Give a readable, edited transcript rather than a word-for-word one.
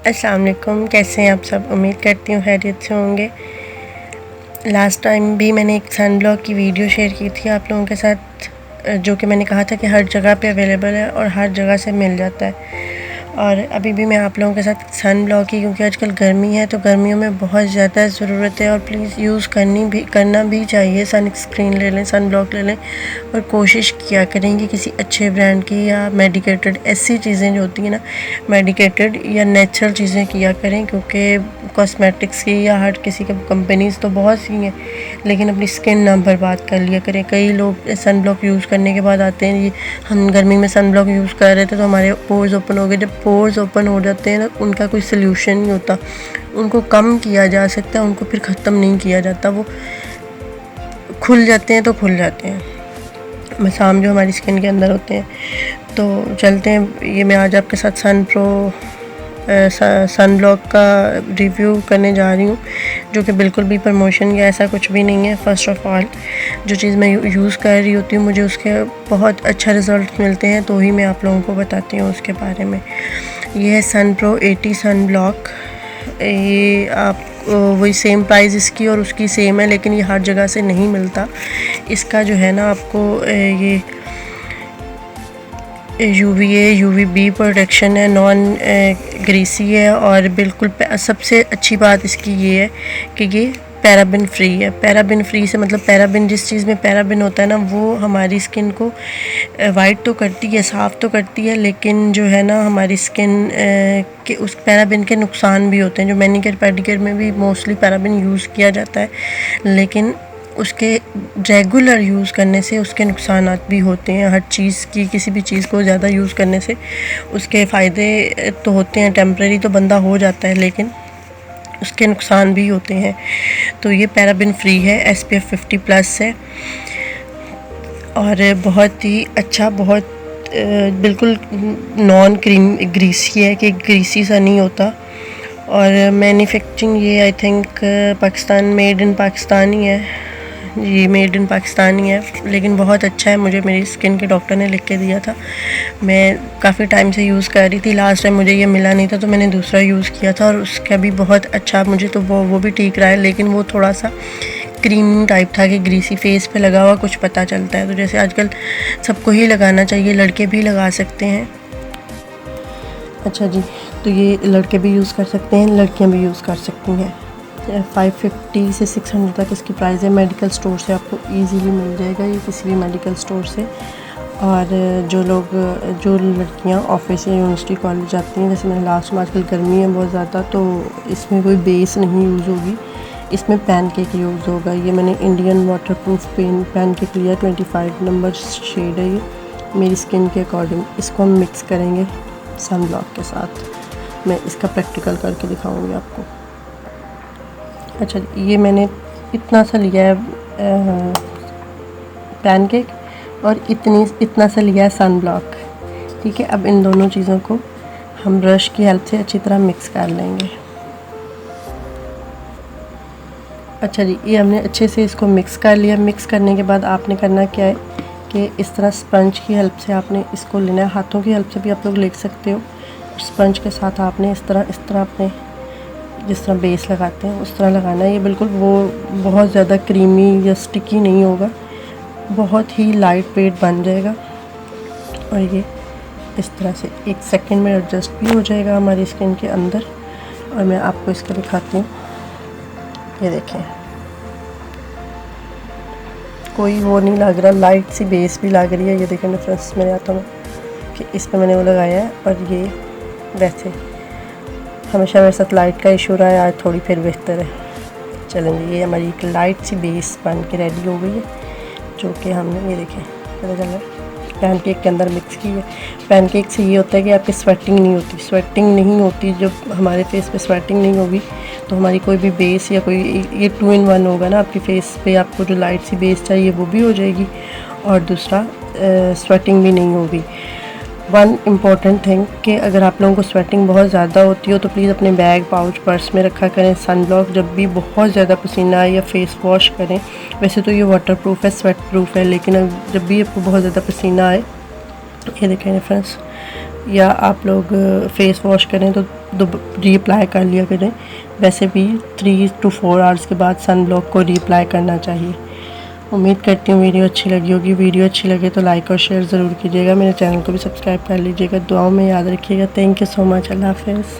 अस्सलाम वालेकुम, कैसे हैं आप सब। उम्मीद करती हूँ खैरियत से होंगे। लास्ट टाइम भी मैंने एक सन ब्लॉक की वीडियो शेयर की थी आप लोगों के साथ, जो कि मैंने कहा था कि हर जगह पे अवेलेबल है और हर जगह से मिल जाता है। और अभी भी मैं आप लोगों के साथ सन ब्लॉक की, क्योंकि आजकल गर्मी है तो गर्मियों में बहुत ज़्यादा ज़रूरत है और प्लीज़ यूज़ करना भी चाहिए। सन स्क्रीन ले लें, सन ब्लॉक ले लें और कोशिश किया करें कि किसी अच्छे ब्रांड की या मेडिकेटेड ऐसी चीज़ें जो होती हैं ना, मेडिकेटेड या नेचुरल चीज़ें किया करें, क्योंकि कॉस्मेटिक्स की या हर किसी के कंपनीज़ तो बहुत सी हैं, लेकिन अपनी स्किन ना बर्बाद कर लिया करें। कई लोग सन ब्लॉक यूज़ करने के बाद आते हैं, ये हम गर्मी में सन ब्लॉक यूज़ कर रहे थे तो हमारे पोर्स ओपन हो गए। जब पोर्स ओपन हो जाते हैं ना, उनका कोई सल्यूशन नहीं होता। उनको कम किया जा सकता है, उनको फिर ख़त्म नहीं किया जाता। वो खुल जाते हैं तो खुल जाते हैं, मसाम जो हमारी स्किन के अंदर होते हैं। तो चलते हैं, ये मैं आज आपके साथ सन ब्लॉक का रिव्यू करने जा रही हूँ, जो कि बिल्कुल भी प्रमोशन या ऐसा कुछ भी नहीं है। फ़र्स्ट ऑफ़ ऑल, जो चीज़ मैं यूज़ कर रही होती हूँ मुझे उसके बहुत अच्छा रिज़ल्ट मिलते हैं, तो ही मैं आप लोगों को बताती हूँ उसके बारे में। ये है सन प्रो 80 सन ब्लॉक। ये आप वही सेम प्राइस इसकी और उसकी सेम है, लेकिन ये हर जगह से नहीं मिलता। इसका जो है ना, आपको ये UVA UVB प्रोटेक्शन है, नॉन ग्रीसी है और बिल्कुल सबसे अच्छी बात इसकी ये है कि ये पैराबिन फ्री है। पैराबिन फ्री से मतलब पैराबिन, जिस चीज़ में पैराबिन होता है ना, वो हमारी स्किन को वाइट तो करती है, साफ़ तो करती है, लेकिन जो है ना हमारी स्किन के उस पैराबिन के नुकसान भी होते हैं। जो मैनीक्योर पेडिक्योर में भी मोस्टली पैराबिन यूज़ किया जाता है, लेकिन उसके रेगुलर यूज़ करने से उसके नुकसानात भी होते हैं। हर चीज़ की, किसी भी चीज़ को ज़्यादा यूज़ करने से उसके फ़ायदे तो होते हैं, टेम्परेरी तो बंदा हो जाता है, लेकिन उसके नुकसान भी होते हैं। तो ये पैराबिन फ्री है, SPF 50+ है और बहुत ही अच्छा, बहुत बिल्कुल नॉन ग्रीसी है, कि ग्रीसी सा नहीं होता। और मैन्युफैक्चरिंग ये I think Pakistan, made in Pakistan ही है। ये मेड इन पाकिस्तान ही है, लेकिन बहुत अच्छा है। मुझे मेरी स्किन के डॉक्टर ने लिख के दिया था, मैं काफ़ी टाइम से यूज़ कर रही थी। लास्ट टाइम मुझे ये मिला नहीं था तो मैंने दूसरा यूज़ किया था और उसका भी बहुत अच्छा, मुझे तो वो भी ठीक रहा है, लेकिन वो थोड़ा सा क्रीमी टाइप था कि ग्रीसी फेस पे लगा हुआ कुछ पता चलता है। तो जैसे आजकल सबको ही लगाना चाहिए, लड़के भी लगा सकते हैं। अच्छा जी, तो ये लड़के भी यूज़ कर सकते हैं, लड़कियां भी यूज़ कर सकती हैं। 550 से 600 तक इसकी प्राइस है। मेडिकल स्टोर से आपको इजीली मिल जाएगा ये, किसी भी मेडिकल स्टोर से। और जो लड़कियां ऑफिस या यूनिवर्सिटी कॉलेज जाती हैं, जैसे मैंने लास्ट में, आजकल गर्मी है बहुत ज़्यादा, तो इसमें कोई बेस नहीं यूज़ होगी, इसमें पैनकेक यूज़ होगा। ये मैंने इंडियन वाटरप्रूफ पैनकेक लिया, 25 नंबर शेड है ये, मेरी स्किन के अकॉर्डिंग। इसको हम मिक्स करेंगे सन ब्लॉक के साथ। मैं इसका प्रैक्टिकल करके दिखाऊंगी आपको। अच्छा, ये मैंने इतना सा लिया है पैनकेक और इतना सा लिया है सन ब्लॉक, ठीक है। अब इन दोनों चीज़ों को हम ब्रश की हेल्प से अच्छी तरह मिक्स कर लेंगे। अच्छा जी, ये हमने अच्छे से इसको मिक्स कर लिया। मिक्स करने के बाद आपने करना क्या है कि इस तरह स्पंज की हेल्प से आपने इसको लेना है। हाथों की हेल्प से भी आप लोग ले सकते हो। स्पंज के साथ आपने इस तरह अपने जिस तरह बेस लगाते हैं उस तरह लगाना है। ये बिल्कुल वो बहुत ज़्यादा क्रीमी या स्टिकी नहीं होगा, बहुत ही लाइट वेट बन जाएगा और ये इस तरह से 1 सेकंड में एडजस्ट भी हो जाएगा हमारी स्किन के अंदर। और मैं आपको इसका दिखाती हूँ, ये देखें, कोई वो नहीं लग रहा, लाइट सी बेस भी लग रही है। ये देखें डिफरेंस मेरे हाथों में कि इस पर मैंने वो लगाया है और ये वैसे हमेशा मेरे साथ लाइट का इशू रहा है, आज थोड़ी फिर बेहतर है। चलेंगे, ये हमारी एक लाइट सी बेस बन के रेडी हो गई है, जो कि हमने, ये देखें, पता चल रहा है, पैनकेक के अंदर मिक्स की है। पैनकेक से ये होता है कि आपकी स्वेटिंग नहीं होती। जब हमारे फेस पे स्वेटिंग नहीं होगी तो हमारी कोई भी बेस या कोई, ये 2 in 1 होगा ना, आपकी फेस पे आपको जो लाइट सी बेस चाहिए वो भी हो जाएगी और दूसरा स्वेटिंग भी नहीं होगी। वन इम्पॉर्टेंट थिंग कि अगर आप लोगों को स्वेटिंग बहुत ज़्यादा होती हो तो प्लीज़ अपने बैग, पाउच, पर्स में रखा करें सन ब्लॉक। जब भी बहुत ज़्यादा पसीना आए या फेस वॉश करें, वैसे तो ये वाटरप्रूफ है, स्वेट प्रूफ है, लेकिन जब भी आपको बहुत ज़्यादा पसीना आए, ये देखें फ्रेंड्स, या आप लोग फेस वॉश करें तो रीअप्लाई कर लिया करें। वैसे भी 3 to 4 आवर्स के बाद सन ब्लॉक को रीअप्लाई करना चाहिए। उम्मीद करती हूँ वीडियो अच्छी लगी होगी। वीडियो अच्छी लगे तो लाइक और शेयर ज़रूर कीजिएगा। मेरे चैनल को भी सब्सक्राइब कर लीजिएगा। दुआओं में याद रखिएगा। Thank you so much. Allah हाफ़िज़।